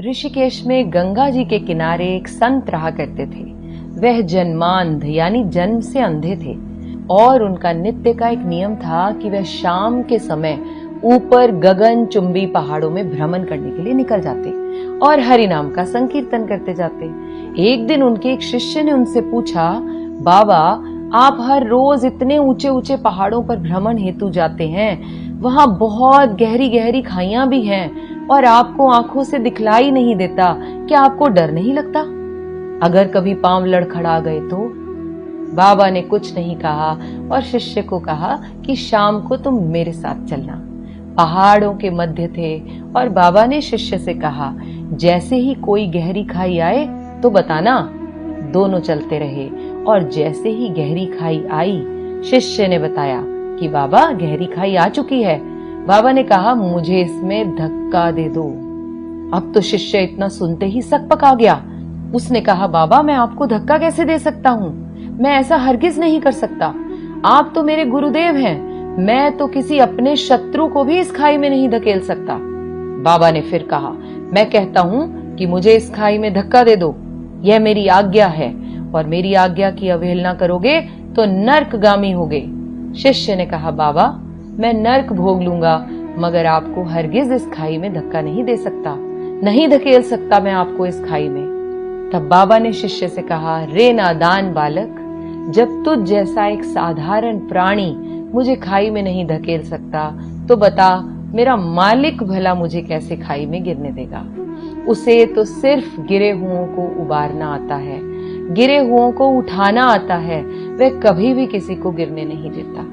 ऋषिकेश में गंगा जी के किनारे एक संत रहा करते थे। वह जन्मांध यानी जन्म से अंधे थे और उनका नित्य का एक नियम था कि वह शाम के समय ऊपर गगन चुंबी पहाड़ों में भ्रमण करने के लिए निकल जाते और हरि नाम का संकीर्तन करते जाते। एक दिन उनके एक शिष्य ने उनसे पूछा, बाबा आप हर रोज इतने ऊंचे ऊंचे पहाड़ों पर भ्रमण हेतु जाते हैं, वहां बहुत गहरी गहरी खाइयां भी हैं और आपको आंखों से दिखलाई नहीं देता, क्या आपको डर नहीं लगता? अगर कभी पांव लड़खड़ा गए तो? बाबा ने कुछ नहीं कहा और शिष्य को कहा कि शाम को तुम मेरे साथ चलना। पहाड़ों के मध्य थे और बाबा ने शिष्य से कहा, जैसे ही कोई गहरी खाई आए तो बताना। दोनों चलते रहे और जैसे ही गहरी खाई आई, शिष्य ने बताया कि बाबा गहरी खाई आ चुकी है। बाबा ने कहा, मुझे इसमें धक्का दे दो। अब तो शिष्य इतना सुनते ही सकपका गया। उसने कहा, बाबा मैं आपको धक्का कैसे दे सकता हूँ, मैं ऐसा हरगिज नहीं कर सकता। आप तो मेरे गुरुदेव हैं, मैं तो किसी अपने शत्रु को भी इस खाई में नहीं धकेल सकता। बाबा ने फिर कहा, मैं कहता हूँ कि मुझे इस खाई में धक्का दे दो, यह मेरी आज्ञा है और मेरी आज्ञा की अवहेलना करोगे तो नर्कगामी होगे। शिष्य ने कहा, बाबा मैं नर्क भोग लूंगा मगर आपको हरगिज इस खाई में धक्का नहीं दे सकता, नहीं धकेल सकता मैं आपको इस खाई में। तब बाबा ने शिष्य से कहा, रे नादान बालक, जब तुझ जैसा एक साधारण प्राणी मुझे खाई में नहीं धकेल सकता तो बता मेरा मालिक भला मुझे कैसे खाई में गिरने देगा। उसे तो सिर्फ गिरे हुओं को उबारना आता है, गिरे हुओं को उठाना आता है, वह कभी भी किसी को गिरने नहीं देता।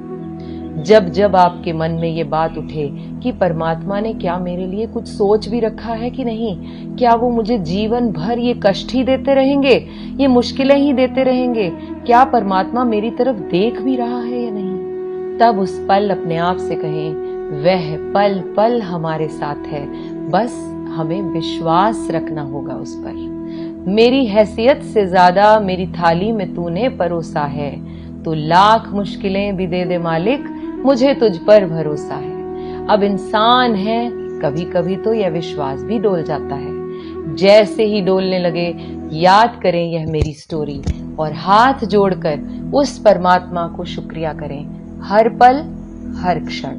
जब जब आपके मन में ये बात उठे कि परमात्मा ने क्या मेरे लिए कुछ सोच भी रखा है कि नहीं, क्या वो मुझे जीवन भर ये कष्ट ही देते रहेंगे, ये मुश्किलें ही देते रहेंगे, क्या परमात्मा मेरी तरफ देख भी रहा है या नहीं, तब उस पल अपने आप से कहें, वह पल पल हमारे साथ है, बस हमें विश्वास रखना होगा उस पर। मेरी हैसियत से ज्यादा मेरी थाली में तूने परोसा है, तू लाख मुश्किलें भी दे दे मालिक, मुझे तुझ पर भरोसा है। अब इंसान है, कभी कभी तो यह विश्वास भी डोल जाता है। जैसे ही डोलने लगे याद करें यह मेरी स्टोरी और हाथ जोड़कर उस परमात्मा को शुक्रिया करें, हर पल हर क्षण।